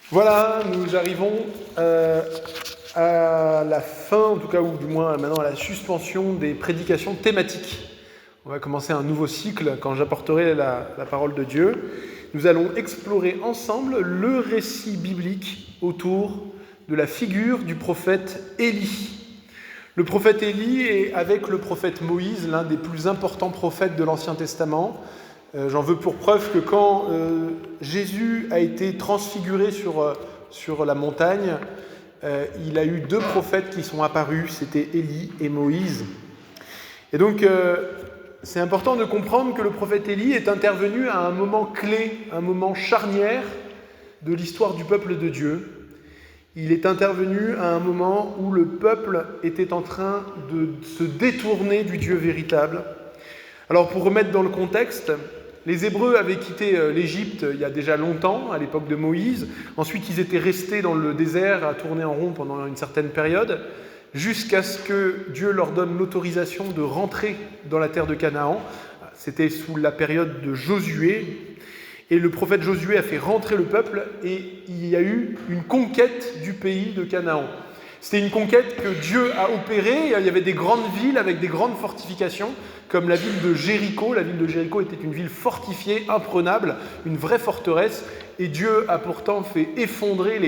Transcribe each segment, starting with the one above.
Voilà, nous arrivons à la fin, en tout cas, ou du moins maintenant à la suspension des prédications thématiques. On va commencer un nouveau cycle quand j'apporterai la parole de Dieu. Nous allons explorer ensemble le récit biblique autour de la figure du prophète Élie. Le prophète Élie est, avec le prophète Moïse, l'un des plus importants prophètes de l'Ancien Testament. J'en veux pour preuve que quand Jésus a été transfiguré sur la montagne, il a eu deux prophètes qui sont apparus, c'était Élie et Moïse. Et donc, c'est important de comprendre que le prophète Élie est intervenu à un moment clé, un moment charnière de l'histoire du peuple de Dieu. Il est intervenu à un moment où le peuple était en train de se détourner du Dieu véritable. Alors, pour remettre dans le contexte, les Hébreux avaient quitté l'Égypte il y a déjà longtemps, à l'époque de Moïse. Ensuite, ils étaient restés dans le désert à tourner en rond pendant une certaine période, jusqu'à ce que Dieu leur donne l'autorisation de rentrer dans la terre de Canaan. C'était sous la période de Josué. Et le prophète Josué a fait rentrer le peuple et il y a eu une conquête du pays de Canaan. C'était une conquête que Dieu a opérée. Il y avait des grandes villes avec des grandes fortifications, comme la ville de Jéricho. La ville de Jéricho était une ville fortifiée, imprenable, une vraie forteresse. Et Dieu a pourtant fait effondrer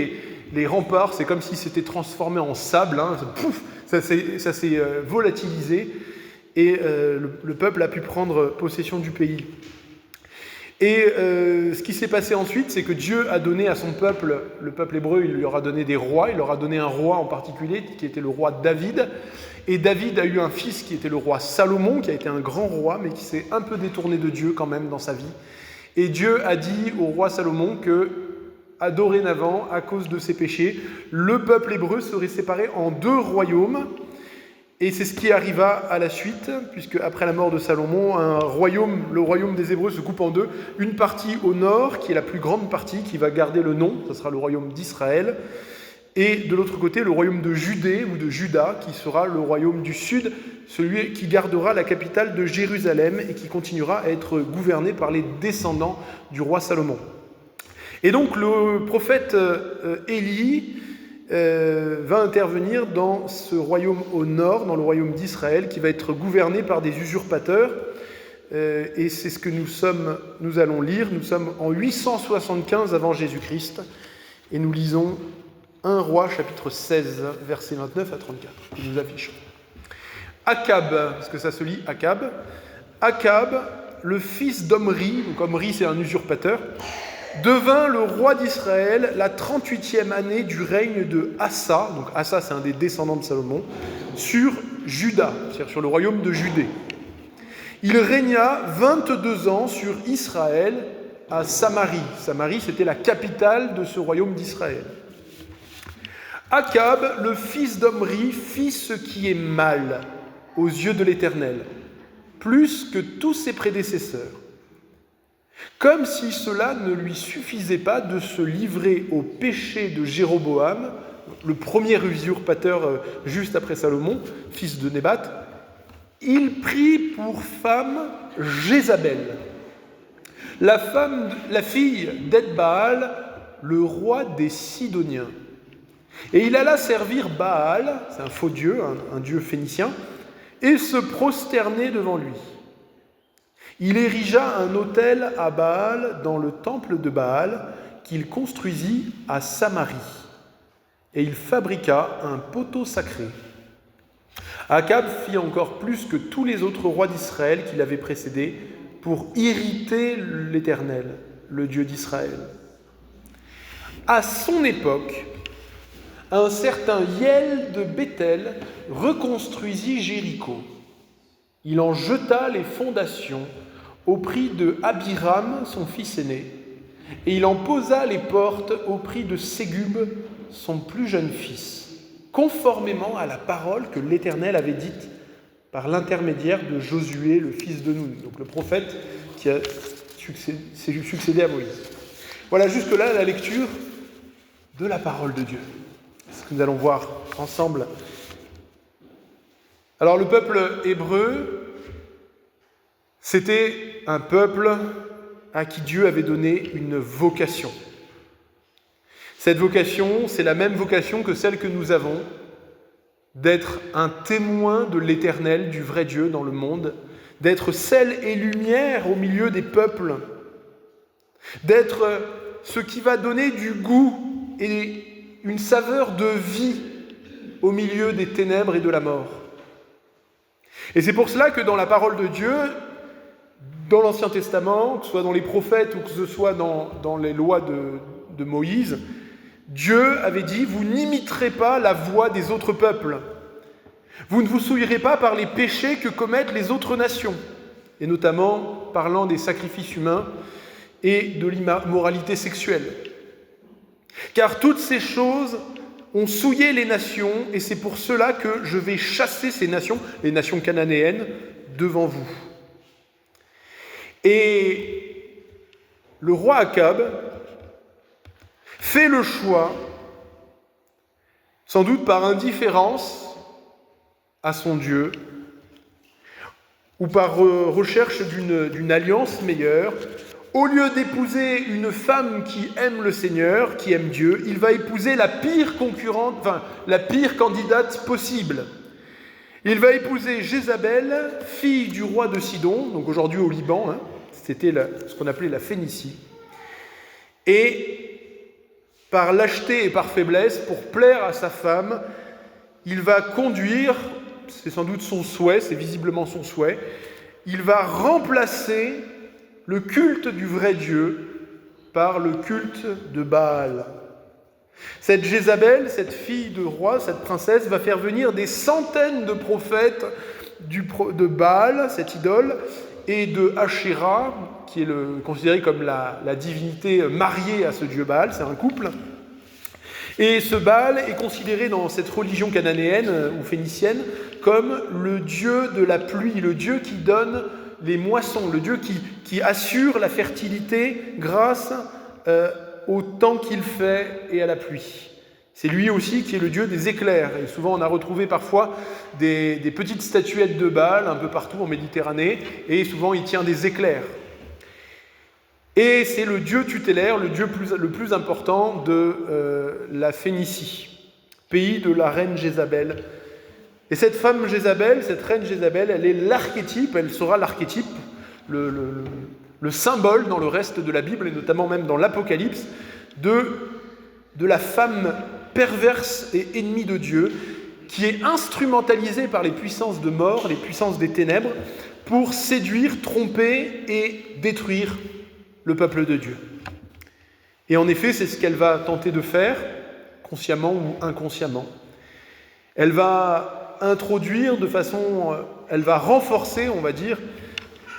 les remparts. C'est comme si c'était transformé en sable. Pouf, ça s'est volatilisé. Et le peuple a pu prendre possession du pays. Et ce qui s'est passé ensuite, c'est que Dieu a donné à son peuple, le peuple hébreu, il lui aura donné des rois, il leur a donné un roi en particulier, qui était le roi David. Et David a eu un fils qui était le roi Salomon, qui a été un grand roi, mais qui s'est un peu détourné de Dieu quand même dans sa vie. Et Dieu a dit au roi Salomon que, dorénavant, à cause de ses péchés, le peuple hébreu serait séparé en deux royaumes. Et c'est ce qui arriva à la suite, puisque après la mort de Salomon, le royaume des Hébreux se coupe en deux. Une partie au nord, qui est la plus grande partie, qui va garder le nom, ce sera le royaume d'Israël. Et de l'autre côté, le royaume de Judée ou de Juda, qui sera le royaume du sud, celui qui gardera la capitale de Jérusalem et qui continuera à être gouverné par les descendants du roi Salomon. Et donc le prophète Élie va intervenir dans ce royaume au nord, dans le royaume d'Israël, qui va être gouverné par des usurpateurs. Et c'est ce que nous allons lire. Nous sommes en 875 avant Jésus-Christ, et nous lisons 1 Roi, chapitre 16, versets 29 à 34, que nous affichons. Akab, parce que ça se lit Akab. Akab, le fils d'Omri, donc Omri c'est un usurpateur, devint le roi d'Israël la 38e année du règne de Asa, donc Asa c'est un des descendants de Salomon, sur Juda, c'est-à-dire sur le royaume de Judée. Il régna 22 ans sur Israël à Samarie. Samarie c'était la capitale de ce royaume d'Israël. Akab, le fils d'Omri, fit ce qui est mal aux yeux de l'Éternel, plus que tous ses prédécesseurs. Comme si cela ne lui suffisait pas de se livrer au péché de Jéroboam, le premier usurpateur juste après Salomon, fils de Nébat, il prit pour femme Jézabel, la fille d'Ed-Baal, le roi des Sidoniens. Et il alla servir Baal, c'est un faux dieu, un dieu phénicien, et se prosterner devant lui. Il érigea un autel à Baal dans le temple de Baal qu'il construisit à Samarie. Et il fabriqua un poteau sacré. Akab fit encore plus que tous les autres rois d'Israël qui l'avaient précédé pour irriter l'Éternel, le Dieu d'Israël. À son époque, un certain Hiel de Béthel reconstruisit Jéricho. Il en jeta les fondations au prix de Abiram, son fils aîné, et il en posa les portes au prix de Ségub, son plus jeune fils, conformément à la parole que l'Éternel avait dite par l'intermédiaire de Josué, le fils de Nun, donc le prophète qui a succédé à Moïse. Voilà jusque-là la lecture de la parole de Dieu. C'est ce que nous allons voir ensemble. Alors le peuple hébreu, c'était un peuple à qui Dieu avait donné une vocation. Cette vocation, c'est la même vocation que celle que nous avons, d'être un témoin de l'Éternel, du vrai Dieu dans le monde, d'être sel et lumière au milieu des peuples, d'être ce qui va donner du goût et une saveur de vie au milieu des ténèbres et de la mort. Et c'est pour cela que dans la parole de Dieu, dans l'Ancien Testament, que ce soit dans les prophètes ou que ce soit dans les lois de Moïse, Dieu avait dit « Vous n'imiterez pas la voie des autres peuples. Vous ne vous souillerez pas par les péchés que commettent les autres nations. » Et notamment parlant des sacrifices humains et de l'immoralité sexuelle. Car toutes ces choses ont souillé les nations, et c'est pour cela que je vais chasser ces nations, les nations cananéennes, devant vous. Et le roi Akab fait le choix, sans doute par indifférence à son Dieu, ou par recherche d'une alliance meilleure, au lieu d'épouser une femme qui aime le Seigneur, qui aime Dieu, il va épouser la pire candidate possible. Il va épouser Jézabel, fille du roi de Sidon, donc aujourd'hui au Liban, c'était ce qu'on appelait la Phénicie. Et par lâcheté et par faiblesse, pour plaire à sa femme, il va conduire, c'est sans doute son souhait, c'est visiblement son souhait, il va remplacer le culte du vrai Dieu par le culte de Baal. Cette Jézabel, cette fille de roi, cette princesse, va faire venir des centaines de prophètes de Baal, cette idole, et de Ashéra, qui est considéré comme la divinité mariée à ce dieu Baal, c'est un couple. Et ce Baal est considéré dans cette religion cananéenne ou phénicienne comme le dieu de la pluie, le dieu qui donne les moissons, le Dieu qui assure la fertilité grâce au temps qu'il fait et à la pluie. C'est lui aussi qui est le Dieu des éclairs. Et souvent on a retrouvé parfois des petites statuettes de Baal un peu partout en Méditerranée, et souvent il tient des éclairs. Et c'est le Dieu tutélaire, le Dieu le plus important de la Phénicie, pays de la reine Jézabel. Et cette femme Jézabel, cette reine Jézabel, elle est l'archétype, elle sera l'archétype, le symbole dans le reste de la Bible, et notamment même dans l'Apocalypse, de la femme perverse et ennemie de Dieu, qui est instrumentalisée par les puissances de mort, les puissances des ténèbres, pour séduire, tromper et détruire le peuple de Dieu. Et en effet, c'est ce qu'elle va tenter de faire, consciemment ou inconsciemment. Elle va introduire elle va renforcer, on va dire,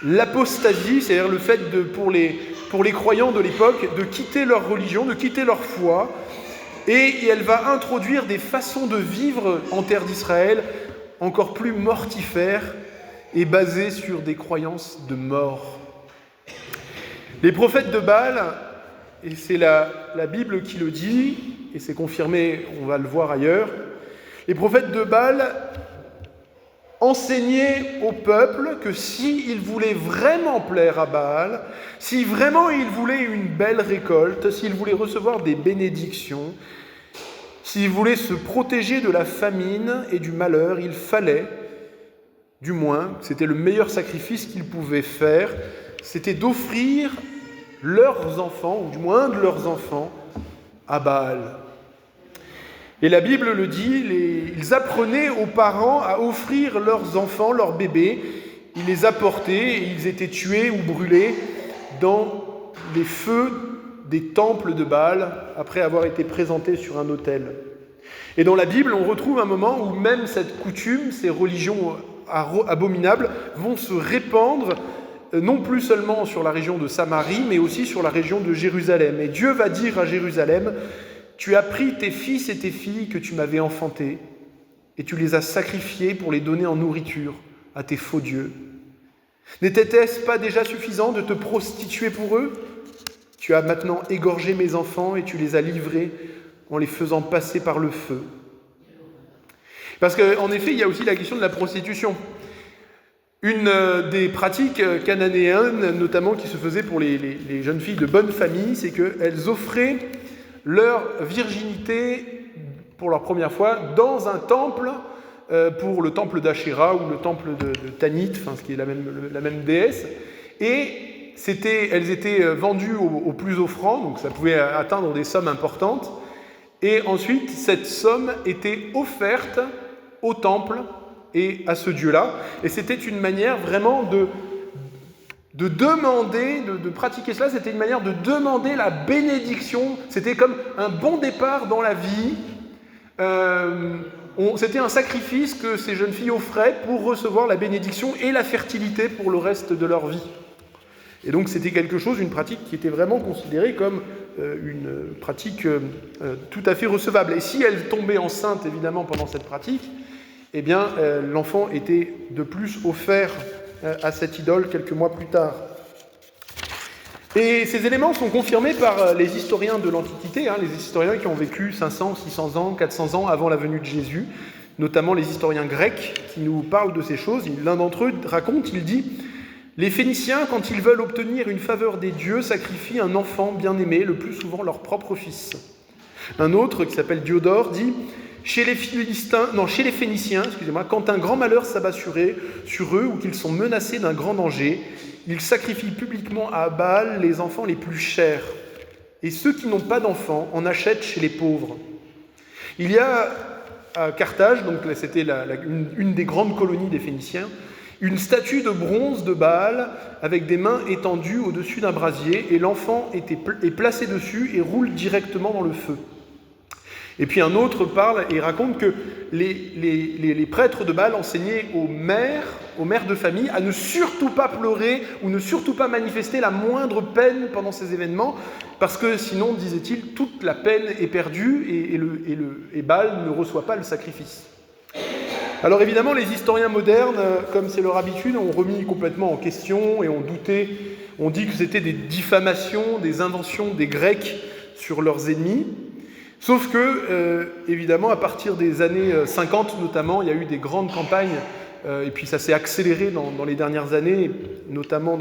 l'apostasie, c'est-à-dire le fait pour les croyants de l'époque de quitter leur religion, de quitter leur foi, et elle va introduire des façons de vivre en terre d'Israël encore plus mortifères et basées sur des croyances de mort. Les prophètes de Baal, et c'est la Bible qui le dit, et c'est confirmé, on va le voir ailleurs, les prophètes de Baal enseignaient au peuple que s'ils voulaient vraiment plaire à Baal, si vraiment ils voulaient une belle récolte, s'ils voulaient recevoir des bénédictions, s'ils voulaient se protéger de la famine et du malheur, il fallait, du moins, c'était le meilleur sacrifice qu'ils pouvaient faire, c'était d'offrir leurs enfants, ou du moins de leurs enfants, à Baal. Et la Bible le dit, ils apprenaient aux parents à offrir leurs enfants, leurs bébés. Ils les apportaient et ils étaient tués ou brûlés dans les feux des temples de Baal après avoir été présentés sur un autel. Et dans la Bible, on retrouve un moment où même cette coutume, ces religions abominables vont se répandre non plus seulement sur la région de Samarie, mais aussi sur la région de Jérusalem. Et Dieu va dire à Jérusalem: tu as pris tes fils et tes filles que tu m'avais enfantés, et tu les as sacrifiés pour les donner en nourriture à tes faux dieux. N'était-ce pas déjà suffisant de te prostituer pour eux ? Tu as maintenant égorgé mes enfants et tu les as livrés en les faisant passer par le feu. Parce qu'en effet, il y a aussi la question de la prostitution. Une des pratiques cananéennes, notamment qui se faisait pour les jeunes filles de bonne famille, c'est qu'elles offraient leur virginité pour leur première fois dans un temple, pour le temple d'Achéra ou le temple de Tanit, enfin, ce qui est la même déesse. Et elles étaient vendues au plus offrant, donc ça pouvait atteindre des sommes importantes. Et ensuite, cette somme était offerte au temple et à ce Dieu-là. Et c'était une manière vraiment de demander, de pratiquer cela, c'était une manière de demander la bénédiction. C'était comme un bon départ dans la vie. C'était un sacrifice que ces jeunes filles offraient pour recevoir la bénédiction et la fertilité pour le reste de leur vie. Et donc c'était quelque chose, une pratique qui était vraiment considérée comme une pratique tout à fait recevable. Et si elle tombait enceinte, évidemment, pendant cette pratique, eh bien, l'enfant était de plus offert à cette idole quelques mois plus tard. Et ces éléments sont confirmés par les historiens de l'Antiquité, les historiens qui ont vécu 500, 600 ans, 400 ans avant la venue de Jésus, notamment les historiens grecs qui nous parlent de ces choses. L'un d'entre eux raconte, il dit « Les Phéniciens, quand ils veulent obtenir une faveur des dieux, sacrifient un enfant bien-aimé, le plus souvent leur propre fils. » Un autre, qui s'appelle Diodore, dit « Chez les Phéniciens, quand un grand malheur s'abat sur eux ou qu'ils sont menacés d'un grand danger, ils sacrifient publiquement à Baal les enfants les plus chers. Et ceux qui n'ont pas d'enfants en achètent chez les pauvres. » Il y a à Carthage, donc c'était une des grandes colonies des Phéniciens, une statue de bronze de Baal avec des mains étendues au-dessus d'un brasier, et l'enfant est placé dessus et roule directement dans le feu. Et puis un autre parle et raconte que les prêtres de Baal enseignaient aux mères de famille à ne surtout pas pleurer ou ne surtout pas manifester la moindre peine pendant ces événements, parce que sinon, disait-il, toute la peine est perdue et Baal ne reçoit pas le sacrifice. Alors évidemment, les historiens modernes, comme c'est leur habitude, ont remis complètement en question et ont douté. On dit que c'était des diffamations, des inventions des Grecs sur leurs ennemis. Sauf que, évidemment, à partir des années 50 notamment, il y a eu des grandes campagnes, et puis ça s'est accéléré dans les dernières années, notamment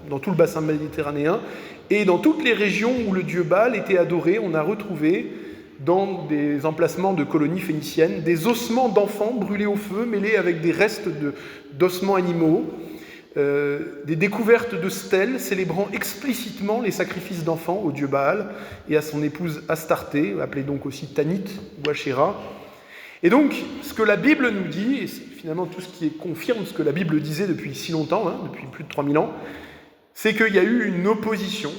dans tout le bassin méditerranéen, et dans toutes les régions où le dieu Baal était adoré, on a retrouvé dans des emplacements de colonies phéniciennes des ossements d'enfants brûlés au feu, mêlés avec des restes d'ossements animaux, des découvertes de stèles célébrant explicitement les sacrifices d'enfants au dieu Baal et à son épouse Astarté, appelée donc aussi Tanit ou Achéra. Et donc, ce que la Bible nous dit, et c'est finalement tout ce qui confirme ce que la Bible disait depuis si longtemps, depuis plus de 3000 ans, c'est qu'il y a eu une opposition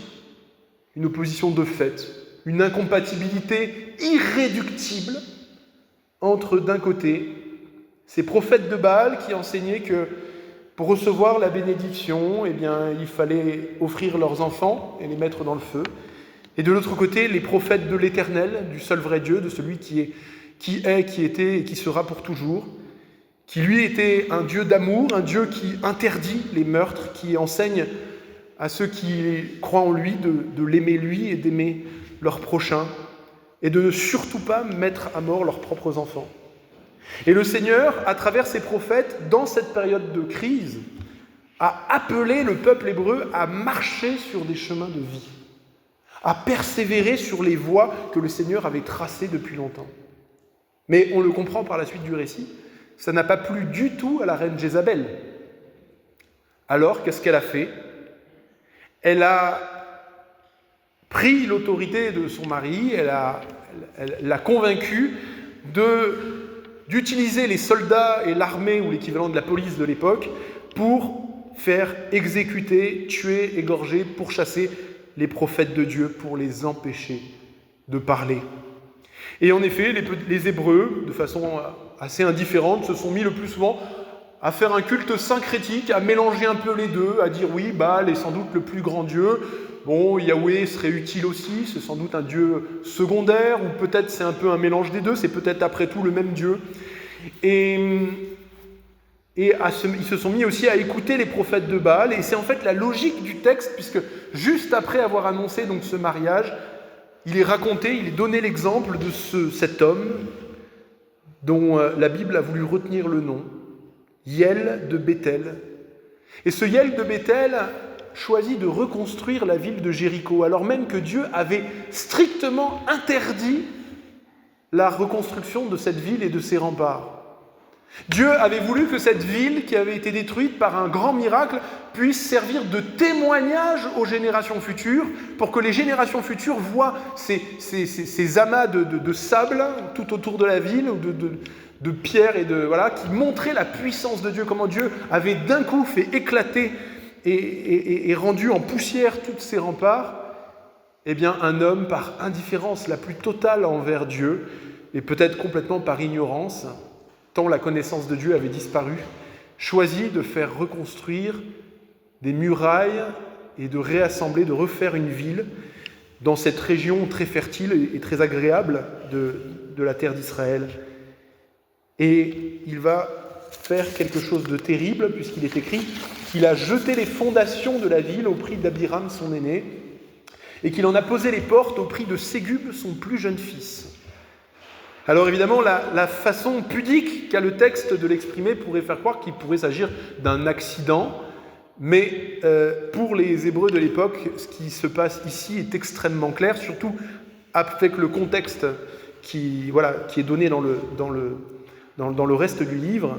de fait, une incompatibilité irréductible entre, d'un côté, ces prophètes de Baal qui enseignaient que pour recevoir la bénédiction, eh bien, il fallait offrir leurs enfants et les mettre dans le feu. Et de l'autre côté, les prophètes de l'Éternel, du seul vrai Dieu, de celui qui était et qui sera pour toujours, qui lui était un Dieu d'amour, un Dieu qui interdit les meurtres, qui enseigne à ceux qui croient en lui de l'aimer lui et d'aimer leur prochain, et de ne surtout pas mettre à mort leurs propres enfants. Et le Seigneur, à travers ses prophètes, dans cette période de crise, a appelé le peuple hébreu à marcher sur des chemins de vie, à persévérer sur les voies que le Seigneur avait tracées depuis longtemps. Mais on le comprend par la suite du récit, ça n'a pas plu du tout à la reine Jézabel. Alors, qu'est-ce qu'elle a fait ? Elle a pris l'autorité de son mari, elle l'a convaincu d'utiliser les soldats et l'armée, ou l'équivalent de la police de l'époque, pour faire exécuter, tuer, égorger, pourchasser les prophètes de Dieu, pour les empêcher de parler. Et en effet, les Hébreux, de façon assez indifférente, se sont mis le plus souvent à faire un culte syncrétique, à mélanger un peu les deux, à dire oui, Baal est sans doute le plus grand Dieu, bon, Yahweh serait utile aussi, c'est sans doute un Dieu secondaire, ou peut-être c'est un peu un mélange des deux, c'est peut-être après tout le même Dieu. Et ils se sont mis aussi à écouter les prophètes de Baal, et c'est en fait la logique du texte, puisque juste après avoir annoncé donc ce mariage, il est donné l'exemple de cet homme dont la Bible a voulu retenir le nom, Hiel de Béthel. Et ce Hiel de Béthel, choisit de reconstruire la ville de Jéricho, alors même que Dieu avait strictement interdit la reconstruction de cette ville et de ses remparts. Dieu avait voulu que cette ville, qui avait été détruite par un grand miracle, puisse servir de témoignage aux générations futures, pour que les générations futures voient ces amas de sable tout autour de la ville, ou de pierres, qui montraient la puissance de Dieu, comment Dieu avait d'un coup fait éclater et rendu en poussière tous ces remparts. Eh bien, un homme, par indifférence la plus totale envers Dieu, et peut-être complètement par ignorance, tant la connaissance de Dieu avait disparu, choisit de faire reconstruire des murailles et de réassembler, de refaire une ville dans cette région très fertile et très agréable de la terre d'Israël. Et il va faire quelque chose de terrible, puisqu'il est écrit qu'il a jeté les fondations de la ville au prix d'Abiram, son aîné, et qu'il en a posé les portes au prix de Ségub, son plus jeune fils. Alors évidemment, la façon pudique qu'a le texte de l'exprimer pourrait faire croire qu'il pourrait s'agir d'un accident, mais pour les Hébreux de l'époque, ce qui se passe ici est extrêmement clair, surtout avec le contexte qui est donné dans le reste du livre.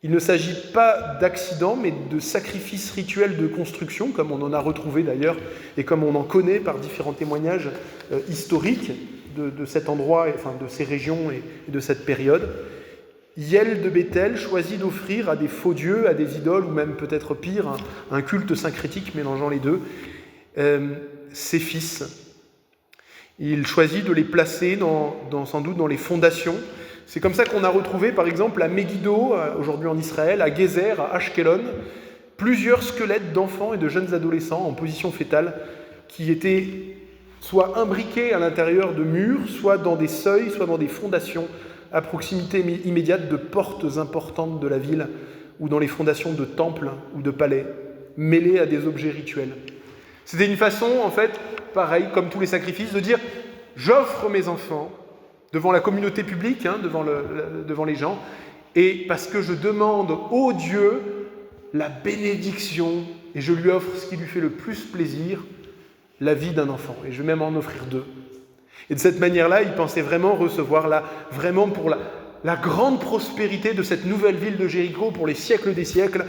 Il ne s'agit pas d'accident, mais de sacrifice rituel de construction, comme on en a retrouvé d'ailleurs, et comme on en connaît par différents témoignages historiques de cet endroit, enfin de ces régions et de cette période. Hiel de Béthel choisit d'offrir à des faux dieux, à des idoles, ou même peut-être pire, un culte syncrétique mélangeant les deux, ses fils. Il choisit de les placer sans doute dans les fondations. C'est comme ça qu'on a retrouvé, par exemple, à Megiddo, aujourd'hui en Israël, à Gézer, à Ashkelon, plusieurs squelettes d'enfants et de jeunes adolescents en position fétale qui étaient soit imbriqués à l'intérieur de murs, soit dans des seuils, soit dans des fondations à proximité immédiate de portes importantes de la ville ou dans les fondations de temples ou de palais, mêlés à des objets rituels. C'était une façon, en fait, pareil, comme tous les sacrifices, de dire « j'offre mes enfants » devant la communauté publique, devant les gens, et parce que je demande au Dieu la bénédiction, et je lui offre ce qui lui fait le plus plaisir, la vie d'un enfant, et je vais même en offrir 2. Et de cette manière-là, il pensait vraiment recevoir, vraiment pour la grande prospérité de cette nouvelle ville de Jéricho pour les siècles des siècles,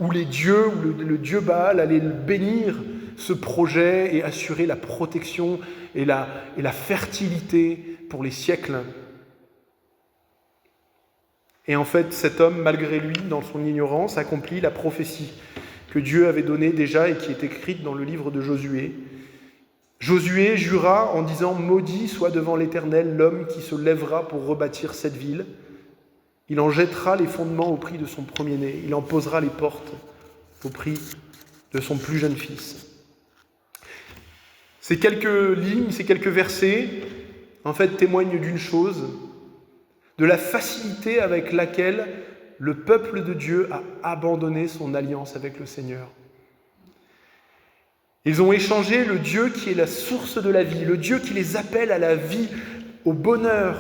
où les dieux, où le dieu Baal allait bénir ce projet et assurer la protection et la fertilité pour les siècles. Et en fait, cet homme, malgré lui, dans son ignorance, accomplit la prophétie que Dieu avait donnée déjà et qui est écrite dans le livre de Josué. Josué jura en disant « Maudit soit devant l'Éternel l'homme qui se lèvera pour rebâtir cette ville. Il en jettera les fondements au prix de son premier-né. Il en posera les portes au prix de son plus jeune fils. » Ces quelques lignes, ces quelques versets, en fait, témoignent d'une chose, de la facilité avec laquelle le peuple de Dieu a abandonné son alliance avec le Seigneur. Ils ont échangé le Dieu qui est la source de la vie, le Dieu qui les appelle à la vie, au bonheur,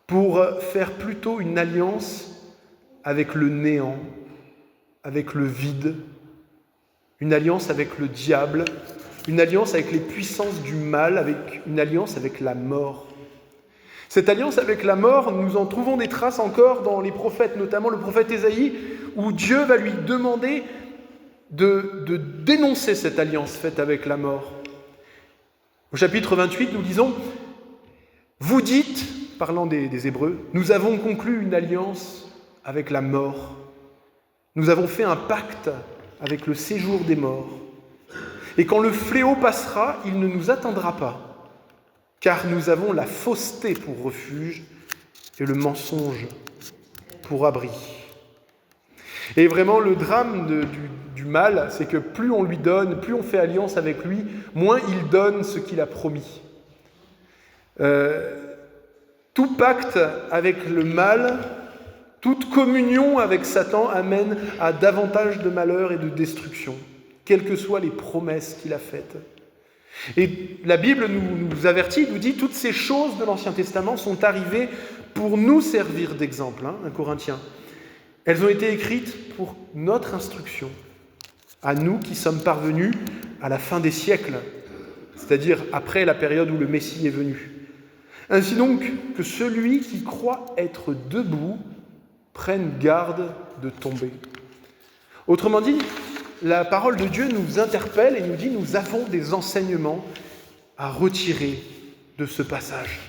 pour faire plutôt une alliance avec le néant, avec le vide, une alliance avec le diable, une alliance avec les puissances du mal, une alliance avec la mort. Cette alliance avec la mort, nous en trouvons des traces encore dans les prophètes, notamment le prophète Ésaïe, où Dieu va lui demander de dénoncer cette alliance faite avec la mort. Au chapitre 28, nous disons « Vous dites, parlant des Hébreux, nous avons conclu une alliance avec la mort. Nous avons fait un pacte avec le séjour des morts. Et quand le fléau passera, il ne nous atteindra pas, car nous avons la fausseté pour refuge et le mensonge pour abri. » Et vraiment, le drame du mal, c'est que plus on lui donne, plus on fait alliance avec lui, moins il donne ce qu'il a promis. Tout pacte avec le mal, toute communion avec Satan amène à davantage de malheur et de destruction, quelles que soient les promesses qu'il a faites. Et la Bible nous avertit, nous dit, toutes ces choses de l'Ancien Testament sont arrivées pour nous servir d'exemple, 1 Corinthiens. Elles ont été écrites pour notre instruction, à nous qui sommes parvenus à la fin des siècles, c'est-à-dire après la période où le Messie est venu. Ainsi donc que celui qui croit être debout prenne garde de tomber. Autrement dit, la parole de Dieu nous interpelle et nous dit nous avons des enseignements à retirer de ce passage.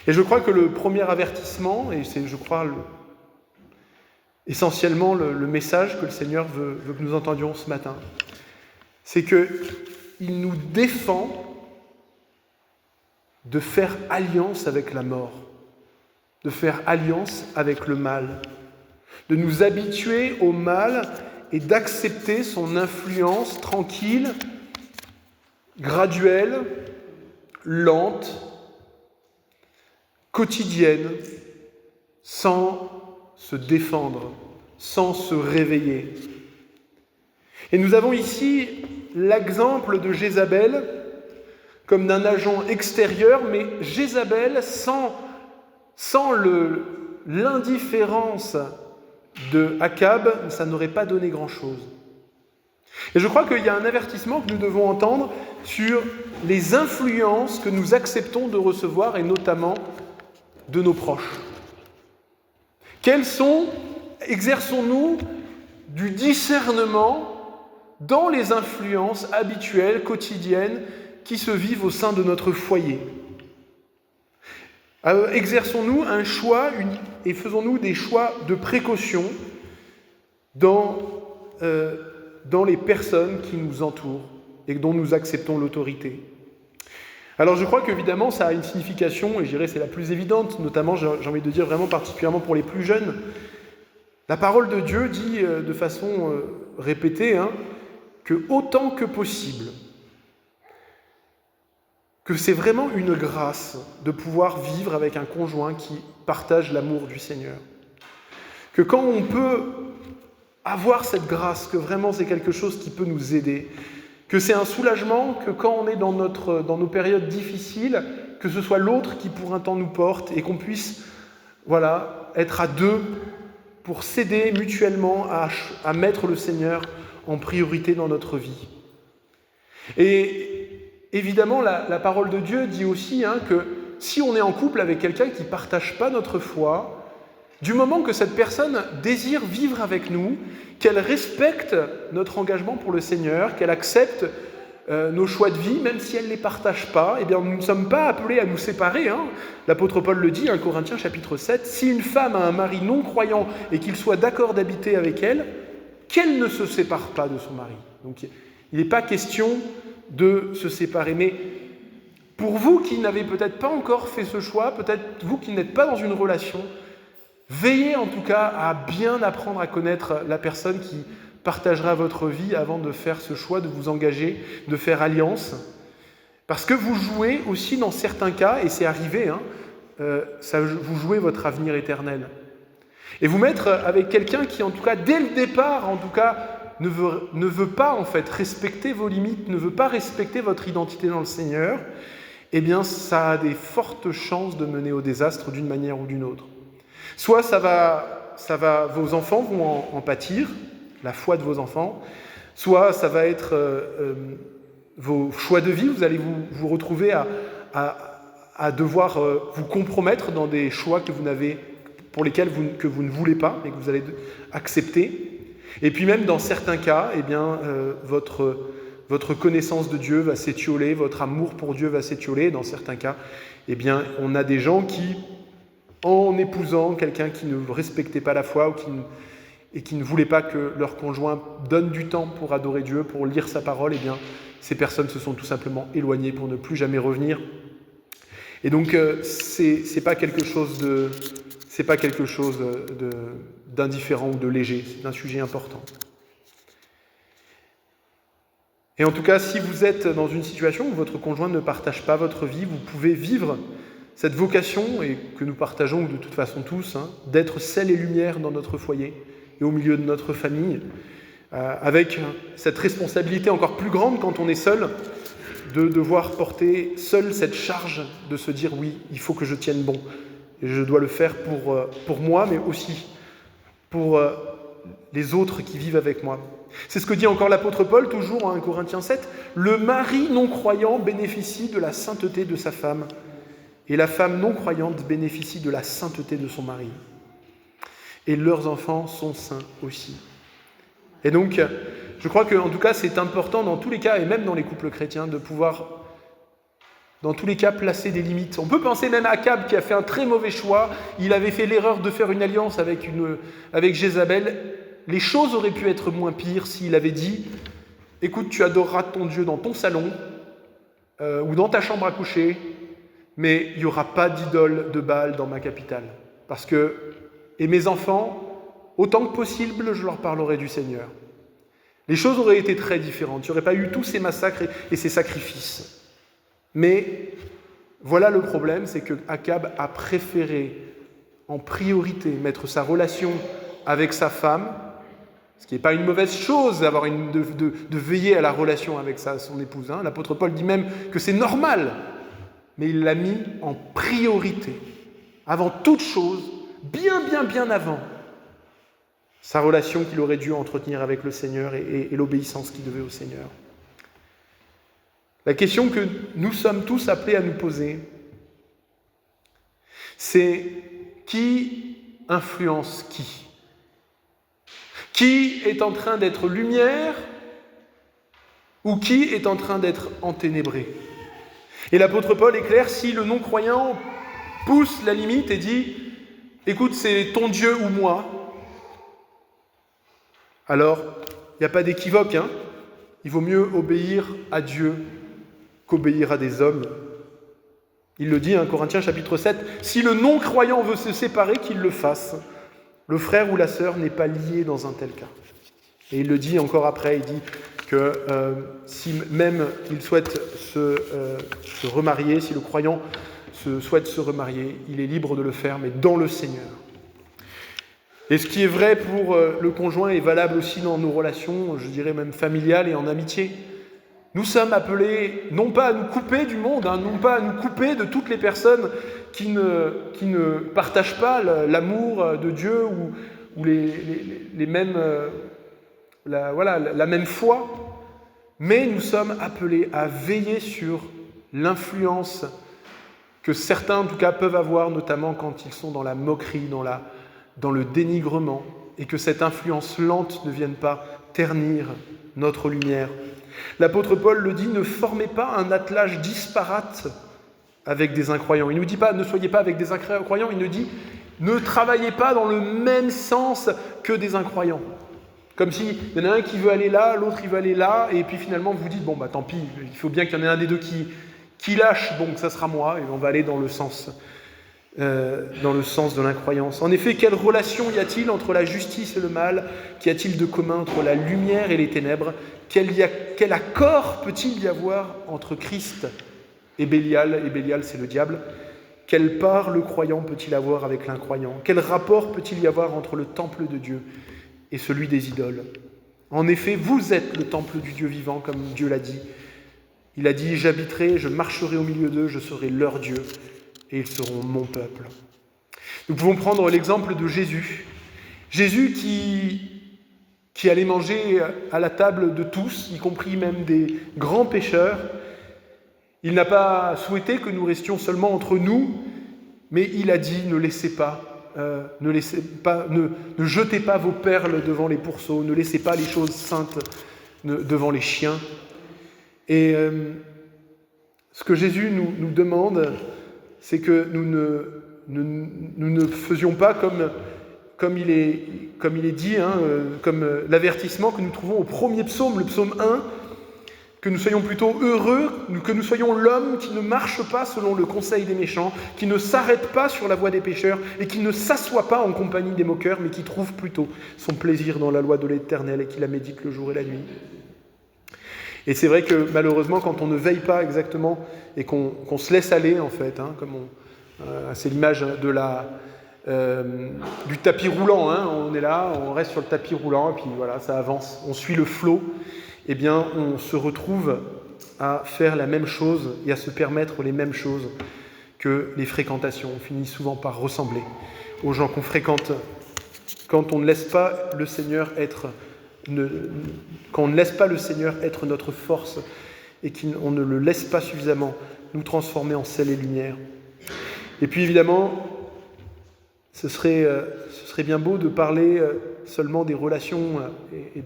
Et je crois que le premier avertissement, et c'est, je crois, essentiellement le message que le Seigneur veut que nous entendions ce matin, c'est qu'il nous défend de faire alliance avec la mort, de faire alliance avec le mal, de nous habituer au mal et d'accepter son influence tranquille, graduelle, lente, quotidienne, sans se défendre, sans se réveiller. Et nous avons ici l'exemple de Jézabel comme d'un agent extérieur, mais Jézabel, sans l'indifférence de Akab, ça n'aurait pas donné grand-chose. Et je crois qu'il y a un avertissement que nous devons entendre sur les influences que nous acceptons de recevoir, et notamment de nos proches. Exerçons-nous du discernement dans les influences habituelles, quotidiennes, qui se vivent au sein de notre foyer. Exerçons-nous un choix et faisons-nous des choix de précaution dans les personnes qui nous entourent et dont nous acceptons l'autorité. Alors je crois qu'évidemment ça a une signification, et je dirais c'est la plus évidente, notamment j'ai envie de dire vraiment particulièrement pour les plus jeunes. La parole de Dieu dit de façon répétée que autant que possible, que c'est vraiment une grâce de pouvoir vivre avec un conjoint qui partage l'amour du Seigneur. Que quand on peut avoir cette grâce, que vraiment c'est quelque chose qui peut nous aider, que c'est un soulagement, que quand on est dans nos périodes difficiles, que ce soit l'autre qui pour un temps nous porte et qu'on puisse être à deux pour s'aider mutuellement à mettre le Seigneur en priorité dans notre vie. Et évidemment, la parole de Dieu dit aussi que si on est en couple avec quelqu'un qui ne partage pas notre foi, du moment que cette personne désire vivre avec nous, qu'elle respecte notre engagement pour le Seigneur, qu'elle accepte nos choix de vie, même si elle ne les partage pas, eh bien nous ne sommes pas appelés à nous séparer. L'apôtre Paul le dit, 1 Corinthiens chapitre 7, « Si une femme a un mari non-croyant et qu'il soit d'accord d'habiter avec elle, qu'elle ne se sépare pas de son mari. » Donc il n'est pas question de se séparer. Mais pour vous qui n'avez peut-être pas encore fait ce choix, peut-être vous qui n'êtes pas dans une relation, veillez en tout cas à bien apprendre à connaître la personne qui partagera votre vie avant de faire ce choix, de vous engager, de faire alliance. Parce que vous jouez aussi dans certains cas, et c'est arrivé, vous jouez votre avenir éternel. Et vous mettre avec quelqu'un qui en tout cas, dès le départ, en tout cas, ne veut pas en fait respecter vos limites, ne veut pas respecter votre identité dans le Seigneur, eh bien ça a des fortes chances de mener au désastre d'une manière ou d'une autre. Soit vos enfants vont en pâtir, la foi de vos enfants, soit ça va être vos choix de vie, vous allez vous retrouver à devoir vous compromettre dans des choix pour lesquels que vous ne voulez pas et que vous allez accepter. Et puis même dans certains cas, eh bien, votre connaissance de Dieu va s'étioler, votre amour pour Dieu va s'étioler. Dans certains cas, eh bien, on a des gens qui, en épousant quelqu'un qui ne respectait pas la foi et qui ne voulait pas que leur conjoint donne du temps pour adorer Dieu, pour lire sa parole, eh bien, ces personnes se sont tout simplement éloignées pour ne plus jamais revenir. Et donc, c'est pas quelque chose d'indifférent ou de léger, c'est un sujet important. Et en tout cas, si vous êtes dans une situation où votre conjoint ne partage pas votre vie, vous pouvez vivre cette vocation, et que nous partageons de toute façon tous, d'être sel et lumière dans notre foyer et au milieu de notre famille, avec cette responsabilité encore plus grande quand on est seul, de devoir porter seul cette charge de se dire oui, il faut que je tienne bon. Et je dois le faire pour moi, mais aussi pour les autres qui vivent avec moi. C'est ce que dit encore l'apôtre Paul, toujours en 1 Corinthiens 7. Le mari non-croyant bénéficie de la sainteté de sa femme, et la femme non-croyante bénéficie de la sainteté de son mari. Et leurs enfants sont saints aussi. Et donc, je crois qu'en tout cas, c'est important dans tous les cas, et même dans les couples chrétiens, de pouvoir, dans tous les cas, placer des limites. On peut penser même à Akab, qui a fait un très mauvais choix. Il avait fait l'erreur de faire une alliance avec Jézabel. Les choses auraient pu être moins pires s'il avait dit « Écoute, tu adoreras ton Dieu dans ton salon ou dans ta chambre à coucher, mais il n'y aura pas d'idole de Baal dans ma capitale. Parce que, et mes enfants, autant que possible, je leur parlerai du Seigneur. » Les choses auraient été très différentes. Il n'y aurait pas eu tous ces massacres et ces sacrifices. Mais voilà le problème, c'est que Akab a préféré en priorité mettre sa relation avec sa femme, ce qui n'est pas une mauvaise chose de veiller à la relation avec son épouse. L'apôtre Paul dit même que c'est normal, mais il l'a mis en priorité, avant toute chose, bien avant sa relation qu'il aurait dû entretenir avec le Seigneur et l'obéissance qu'il devait au Seigneur. La question que nous sommes tous appelés à nous poser, c'est qui influence qui ? Qui est en train d'être lumière ou qui est en train d'être enténébré ? Et l'apôtre Paul est clair, si le non-croyant pousse la limite et dit « Écoute, c'est ton Dieu ou moi », alors il n'y a pas d'équivoque, il vaut mieux obéir à Dieu qu'obéir à des hommes. Il le dit, Corinthiens chapitre 7, « Si le non-croyant veut se séparer, qu'il le fasse. Le frère ou la sœur n'est pas lié dans un tel cas. » Et il le dit encore après, il dit que si même il souhaite se remarier, si le croyant souhaite se remarier, il est libre de le faire, mais dans le Seigneur. Et ce qui est vrai pour le conjoint est valable aussi dans nos relations, je dirais même familiales et en amitié. Nous sommes appelés non pas à nous couper du monde, non pas à nous couper de toutes les personnes qui ne partagent pas l'amour de Dieu ou les mêmes, la même foi, mais nous sommes appelés à veiller sur l'influence que certains, en tout cas, peuvent avoir, notamment quand ils sont dans la moquerie, dans le dénigrement, et que cette influence lente ne vienne pas ternir notre lumière. L'apôtre Paul le dit, ne formez pas un attelage disparate avec des incroyants. Il ne nous dit pas, ne soyez pas avec des incroyants, il nous dit, ne travaillez pas dans le même sens que des incroyants. Comme s'il y en a un qui veut aller là, l'autre il veut aller là, et puis finalement vous dites, bon bah tant pis, il faut bien qu'il y en ait un des deux qui lâche, donc ça sera moi, et on va aller dans le sens de l'incroyance. En effet, quelle relation y a-t-il entre la justice et le mal ? Qu'y a-t-il de commun entre la lumière et les ténèbres ? Quel accord peut-il y avoir entre Christ et Bélial ? Et Bélial, c'est le diable. Quelle part le croyant peut-il avoir avec l'incroyant ? Quel rapport peut-il y avoir entre le temple de Dieu et celui des idoles ? En effet, vous êtes le temple du Dieu vivant, comme Dieu l'a dit. Il a dit « J'habiterai, je marcherai au milieu d'eux, je serai leur Dieu, et ils seront mon peuple. » Nous pouvons prendre l'exemple de Jésus. Jésus qui allait manger à la table de tous, y compris même des grands pécheurs. Il n'a pas souhaité que nous restions seulement entre nous, mais il a dit « Ne jetez pas vos perles devant les pourceaux, ne laissez pas les choses saintes devant les chiens. » Et ce que Jésus nous demande, c'est que nous ne faisions pas comme il est dit, comme l'avertissement que nous trouvons au premier psaume, le psaume 1, que nous soyons plutôt heureux, que nous soyons l'homme qui ne marche pas selon le conseil des méchants, qui ne s'arrête pas sur la voie des pécheurs et qui ne s'assoit pas en compagnie des moqueurs, mais qui trouve plutôt son plaisir dans la loi de l'Éternel et qui la médite le jour et la nuit. Et c'est vrai que malheureusement, quand on ne veille pas exactement et qu'on se laisse aller, en fait, c'est l'image du tapis roulant, on est là, on reste sur le tapis roulant, et puis voilà, ça avance, on suit le flot, eh bien, on se retrouve à faire la même chose et à se permettre les mêmes choses que les fréquentations. On finit souvent par ressembler aux gens qu'on fréquente quand on ne laisse pas le Seigneur être, quand on ne laisse pas le Seigneur être notre force et qu'on ne le laisse pas suffisamment nous transformer en sel et lumière. Et puis évidemment, ce serait bien beau de parler seulement des relations et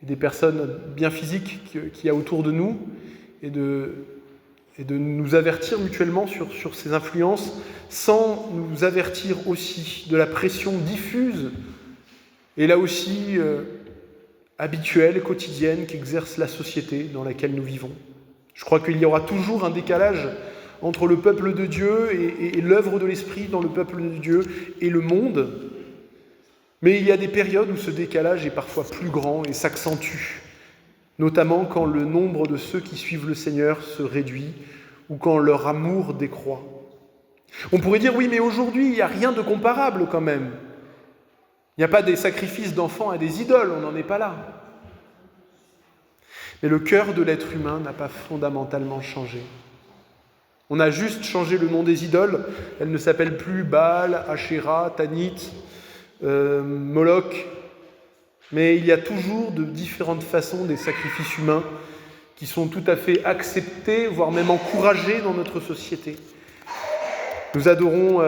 des personnes bien physiques qu'il y a autour de nous et de nous avertir mutuellement sur ces influences, sans nous avertir aussi de la pression diffuse et là aussi habituelle, quotidienne, qu'exerce la société dans laquelle nous vivons. Je crois qu'il y aura toujours un décalage entre le peuple de Dieu et l'œuvre de l'Esprit dans le peuple de Dieu et le monde. Mais il y a des périodes où ce décalage est parfois plus grand et s'accentue, notamment quand le nombre de ceux qui suivent le Seigneur se réduit ou quand leur amour décroît. On pourrait dire, oui, mais aujourd'hui, il n'y a rien de comparable quand même. Il n'y a pas des sacrifices d'enfants à des idoles, on n'en est pas là. Mais le cœur de l'être humain n'a pas fondamentalement changé. On a juste changé le nom des idoles. Elles ne s'appellent plus Baal, Asherah, Tanit, Moloch. Mais il y a toujours de différentes façons des sacrifices humains qui sont tout à fait acceptés, voire même encouragés dans notre société. Nous adorons,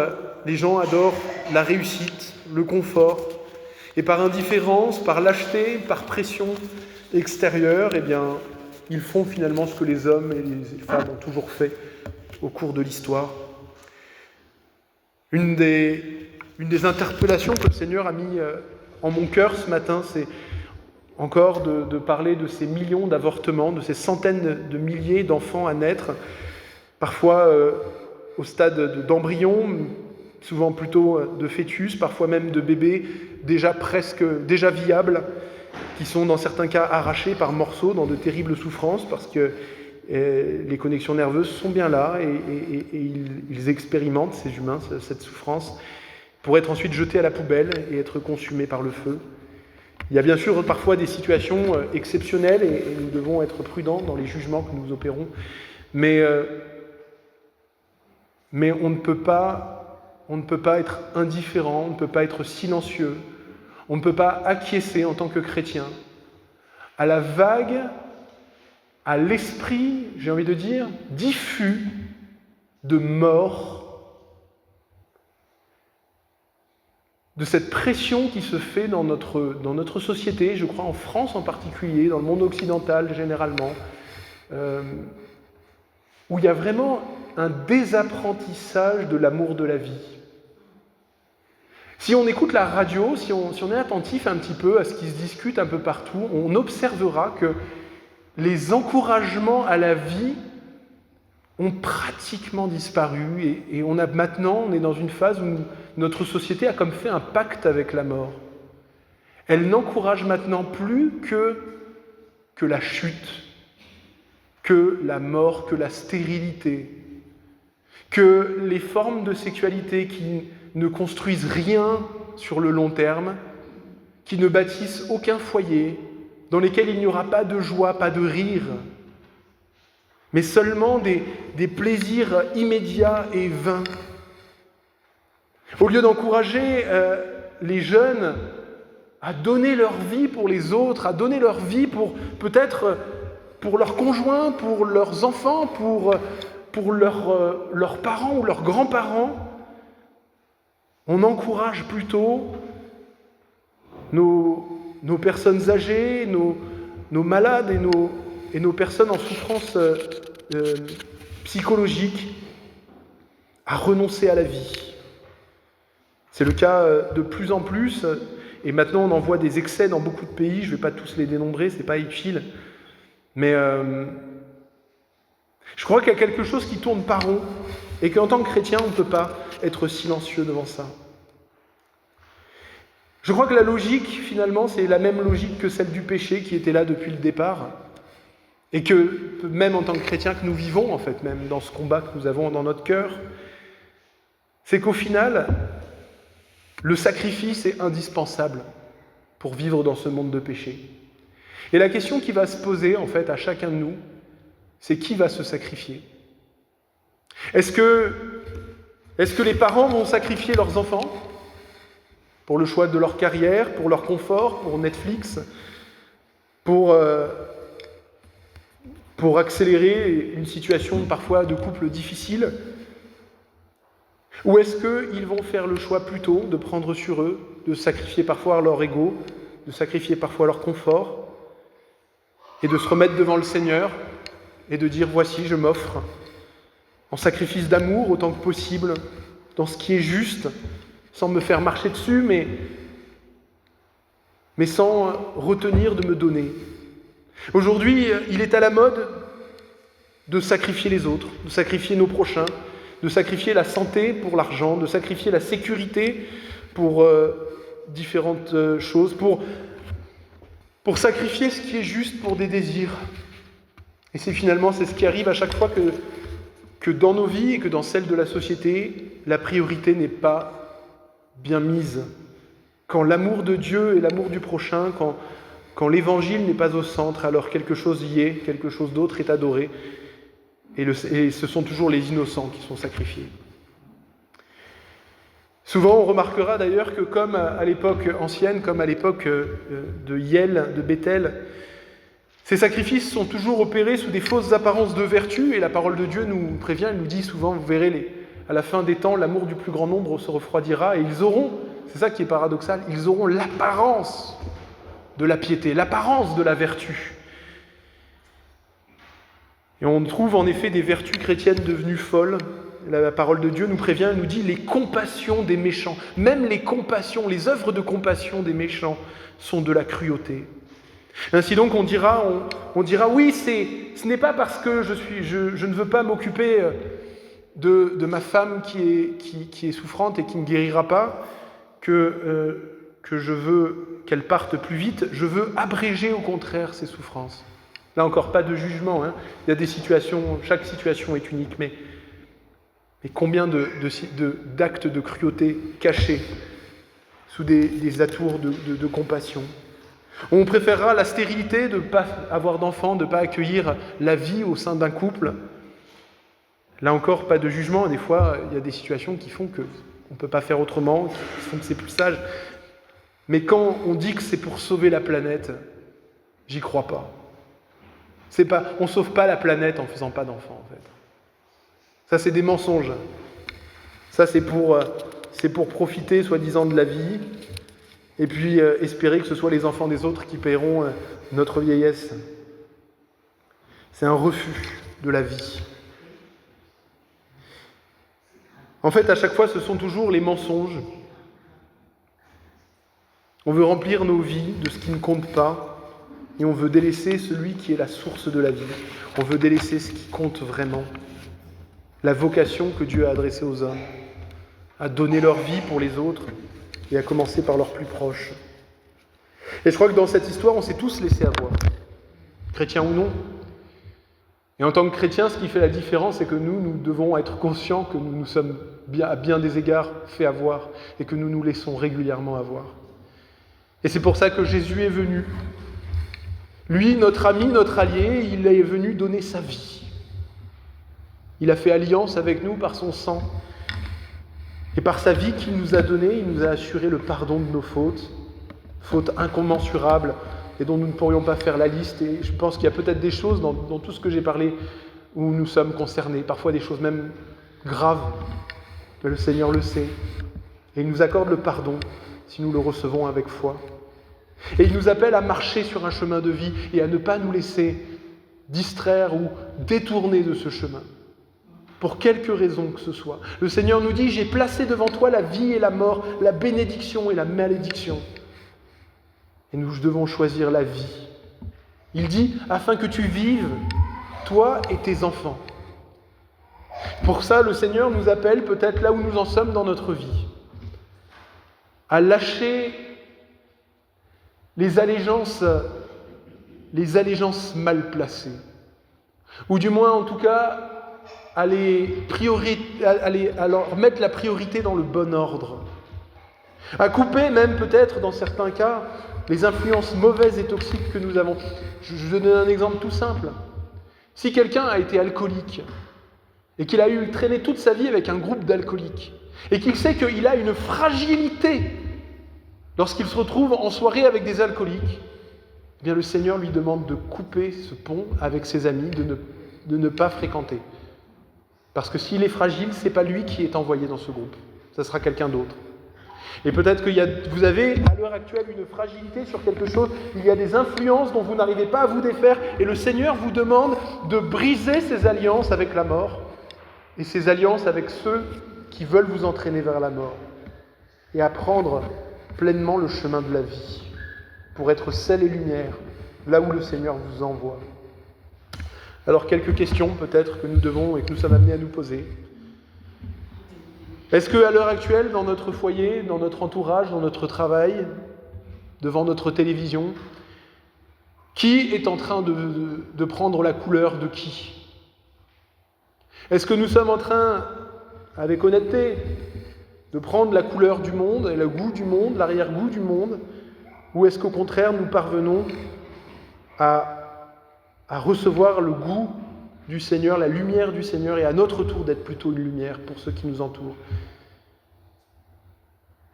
les gens adorent la réussite, le confort. Et par indifférence, par lâcheté, par pression extérieure, eh bien, ils font finalement ce que les hommes et les femmes ont toujours fait au cours de l'histoire. Une des interpellations que le Seigneur a mis en mon cœur ce matin, c'est encore de parler de ces millions d'avortements, de ces centaines de milliers d'enfants à naître, parfois au stade d'embryon, souvent plutôt de fœtus, parfois même de bébés déjà viables, qui sont dans certains cas arrachés par morceaux dans de terribles souffrances, parce que les connexions nerveuses sont bien là et ils expérimentent, ces humains, cette souffrance, pour être ensuite jetés à la poubelle et être consumés par le feu. Il y a bien sûr parfois des situations exceptionnelles et nous devons être prudents dans les jugements que nous opérons, mais on ne peut pas être indifférent, on ne peut pas être silencieux, on ne peut pas acquiescer en tant que chrétien à la vague, à l'esprit, j'ai envie de dire, diffus de mort, de cette pression qui se fait dans notre société, je crois en France en particulier, dans le monde occidental généralement, où il y a vraiment un désapprentissage de l'amour de la vie. Si on écoute la radio, si on est attentif un petit peu à ce qui se discute un peu partout, on observera que les encouragements à la vie ont pratiquement disparu et on est dans une phase où notre société a comme fait un pacte avec la mort. Elle n'encourage maintenant plus que la chute, que la mort, que la stérilité, que les formes de sexualité qui ne construisent rien sur le long terme, qui ne bâtissent aucun foyer, dans lesquels il n'y aura pas de joie, pas de rire, mais seulement des plaisirs immédiats et vains. Au lieu d'encourager les jeunes à donner leur vie pour les autres, à donner leur vie peut-être pour leurs conjoints, pour leurs enfants, pour leurs parents ou leurs grands-parents, on encourage plutôt nos personnes âgées, nos malades et nos personnes en souffrance psychologique à renoncer à la vie. C'est le cas de plus en plus, et maintenant on en voit des excès dans beaucoup de pays, je ne vais pas tous les dénombrer, ce n'est pas utile, mais je crois qu'il y a quelque chose qui tourne par rond, et qu'en tant que chrétien, on ne peut pas être silencieux devant ça. Je crois que la logique, finalement, c'est la même logique que celle du péché qui était là depuis le départ, et que, même en tant que chrétien, que nous vivons, en fait, même dans ce combat que nous avons dans notre cœur, c'est qu'au final, le sacrifice est indispensable pour vivre dans ce monde de péché. Et la question qui va se poser, en fait, à chacun de nous, c'est qui va se sacrifier ? Est-ce que les parents vont sacrifier leurs enfants ? pour le choix de leur carrière, pour leur confort, pour Netflix, pour accélérer une situation parfois de couple difficile? Ou est-ce qu'ils vont faire le choix plutôt de prendre sur eux, de sacrifier parfois leur ego, de sacrifier parfois leur confort, et de se remettre devant le Seigneur et de dire « Voici, je m'offre » en sacrifice d'amour autant que possible, dans ce qui est juste, sans me faire marcher dessus, mais sans retenir de me donner. Aujourd'hui, il est à la mode de sacrifier les autres, de sacrifier nos prochains, de sacrifier la santé pour l'argent, de sacrifier la sécurité pour différentes choses, pour sacrifier ce qui est juste pour des désirs. Et c'est ce qui arrive à chaque fois que dans nos vies et que dans celles de la société, la priorité n'est pas bien mise. Quand l'amour de Dieu et l'amour du prochain, quand l'évangile n'est pas au centre, alors quelque chose y est, quelque chose d'autre est adoré. Et ce sont toujours les innocents qui sont sacrifiés. Souvent, on remarquera d'ailleurs que comme à l'époque ancienne, comme à l'époque de Hiel, de Bethel, ces sacrifices sont toujours opérés sous des fausses apparences de vertu, et la parole de Dieu nous prévient, elle nous dit souvent, vous verrez, à la fin des temps, l'amour du plus grand nombre se refroidira, et ils auront, c'est ça qui est paradoxal, ils auront l'apparence de la piété, l'apparence de la vertu. Et on trouve en effet des vertus chrétiennes devenues folles. La parole de Dieu nous prévient, elle nous dit les compassions des méchants, même les compassions, les œuvres de compassion des méchants sont de la cruauté. Ainsi donc on dira oui, ce n'est pas parce que je ne veux pas m'occuper de ma femme qui est souffrante et qui ne guérira pas que je veux qu'elle parte plus vite, je veux abréger au contraire ses souffrances. Là encore, pas de jugement, hein. Il y a des situations, chaque situation est unique, mais combien d'actes de cruauté cachés sous des atours de compassion. On préférera la stérilité de ne pas avoir d'enfants, de ne pas accueillir la vie au sein d'un couple. Là encore, pas de jugement. Des fois, il y a des situations qui font qu'on ne peut pas faire autrement, qui font que c'est plus sage. Mais quand on dit que c'est pour sauver la planète, j'y crois pas. On ne sauve pas la planète en ne faisant pas d'enfants, en fait. Ça, c'est des mensonges. Ça, c'est pour profiter, soi-disant, de la vie, et puis espérer que ce soit les enfants des autres qui paieront notre vieillesse. C'est un refus de la vie. En fait, à chaque fois, ce sont toujours les mensonges. On veut remplir nos vies de ce qui ne compte pas, et on veut délaisser celui qui est la source de la vie. On veut délaisser ce qui compte vraiment. La vocation que Dieu a adressée aux hommes, à donner leur vie pour les autres, et à commencer par leurs plus proches. Et je crois que dans cette histoire, on s'est tous laissés avoir, chrétiens ou non. Et en tant que chrétiens, ce qui fait la différence, c'est que nous devons être conscients que nous nous sommes à bien des égards fait avoir, et que nous nous laissons régulièrement avoir. Et c'est pour ça que Jésus est venu. Lui, notre ami, notre allié, il est venu donner sa vie. Il a fait alliance avec nous par son sang. Et par sa vie qu'il nous a donnée, il nous a assuré le pardon de nos fautes incommensurables et dont nous ne pourrions pas faire la liste. Et je pense qu'il y a peut-être des choses dans tout ce que j'ai parlé où nous sommes concernés, parfois des choses même graves, mais le Seigneur le sait. Et il nous accorde le pardon si nous le recevons avec foi. Et il nous appelle à marcher sur un chemin de vie et à ne pas nous laisser distraire ou détourner de ce chemin. Pour quelque raison que ce soit. Le Seigneur nous dit, j'ai placé devant toi la vie et la mort, la bénédiction et la malédiction. Et nous devons choisir la vie. Il dit, afin que tu vives, toi et tes enfants. Pour ça, le Seigneur nous appelle, peut-être là où nous en sommes dans notre vie, à lâcher les allégeances mal placées. Ou du moins, en tout cas, à leur mettre la priorité dans le bon ordre. À couper même peut-être, dans certains cas, les influences mauvaises et toxiques que nous avons. Je donne un exemple tout simple. Si quelqu'un a été alcoolique et qu'il a eu traîné toute sa vie avec un groupe d'alcooliques et qu'il sait qu'il a une fragilité Lorsqu'il se retrouve en soirée avec des alcooliques, eh bien le Seigneur lui demande de couper ce pont avec ses amis, de ne pas fréquenter. Parce que s'il est fragile, ce n'est pas lui qui est envoyé dans ce groupe, ça sera quelqu'un d'autre. Et peut-être que vous avez à l'heure actuelle une fragilité sur quelque chose, il y a des influences dont vous n'arrivez pas à vous défaire, et le Seigneur vous demande de briser ces alliances avec la mort, et ces alliances avec ceux qui veulent vous entraîner vers la mort, et à prendre pleinement le chemin de la vie, pour être sel et lumière, là où le Seigneur vous envoie. Alors quelques questions peut-être que nous devons et que nous sommes amenés à nous poser. Est-ce qu'à l'heure actuelle, dans notre foyer, dans notre entourage, dans notre travail, devant notre télévision, qui est en train de prendre la couleur de qui ? Est-ce que nous sommes en train, avec honnêteté, de prendre la couleur du monde, et le goût du monde, l'arrière-goût du monde, ou est-ce qu'au contraire, nous parvenons à recevoir le goût du Seigneur, la lumière du Seigneur, et à notre tour d'être plutôt une lumière pour ceux qui nous entourent.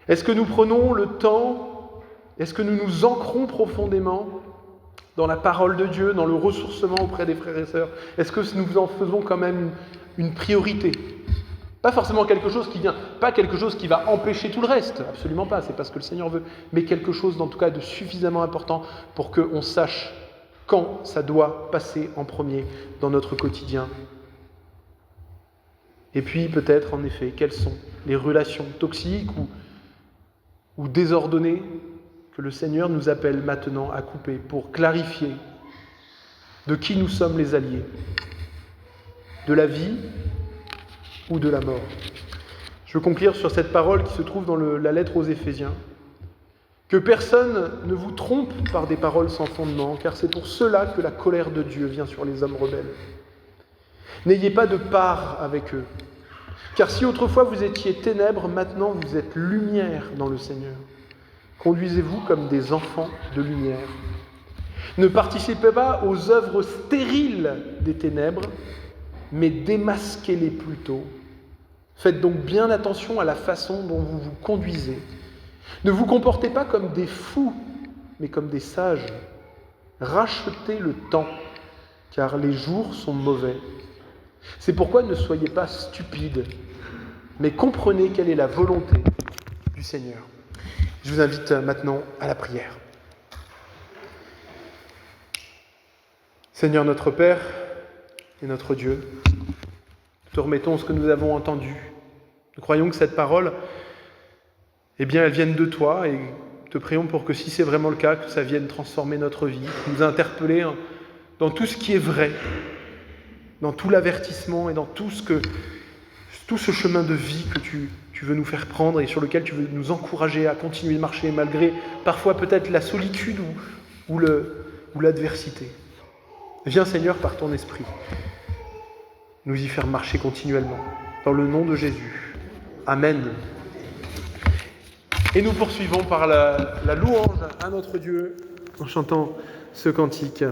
Est-ce que nous prenons le temps, est-ce que nous nous ancrons profondément dans la parole de Dieu, dans le ressourcement auprès des frères et sœurs ? Est-ce que nous en faisons quand même une priorité ? Pas forcément quelque chose qui vient, pas quelque chose qui va empêcher tout le reste, absolument pas, c'est pas ce que le Seigneur veut, mais quelque chose en tout cas de suffisamment important pour qu'on sache quand ça doit passer en premier dans notre quotidien. Et puis peut-être en effet, quelles sont les relations toxiques ou désordonnées que le Seigneur nous appelle maintenant à couper pour clarifier de qui nous sommes les alliés, de la vie ou de la mort. Je veux conclure sur cette parole qui se trouve dans la lettre aux Éphésiens. Que personne ne vous trompe par des paroles sans fondement, car c'est pour cela que la colère de Dieu vient sur les hommes rebelles. N'ayez pas de part avec eux, car si autrefois vous étiez ténèbres, maintenant vous êtes lumière dans le Seigneur. Conduisez-vous comme des enfants de lumière. Ne participez pas aux œuvres stériles des ténèbres, mais démasquez-les plutôt. Faites donc bien attention à la façon dont vous vous conduisez. Ne vous comportez pas comme des fous, mais comme des sages. Rachetez le temps, car les jours sont mauvais. C'est pourquoi ne soyez pas stupides, mais comprenez quelle est la volonté du Seigneur. Je vous invite maintenant à la prière. Seigneur notre Père et notre Dieu, nous te remettons ce que nous avons entendu. Nous croyons que cette parole, eh bien, elle vienne de toi et te prions pour que si c'est vraiment le cas, que ça vienne transformer notre vie, nous interpeller dans tout ce qui est vrai, dans tout l'avertissement et dans tout ce chemin de vie que tu veux nous faire prendre et sur lequel tu veux nous encourager à continuer de marcher malgré parfois peut-être la solitude ou l'adversité. Viens Seigneur par ton esprit nous y faire marcher continuellement. Dans le nom de Jésus. Amen. Et nous poursuivons par la louange à notre Dieu en chantant ce cantique.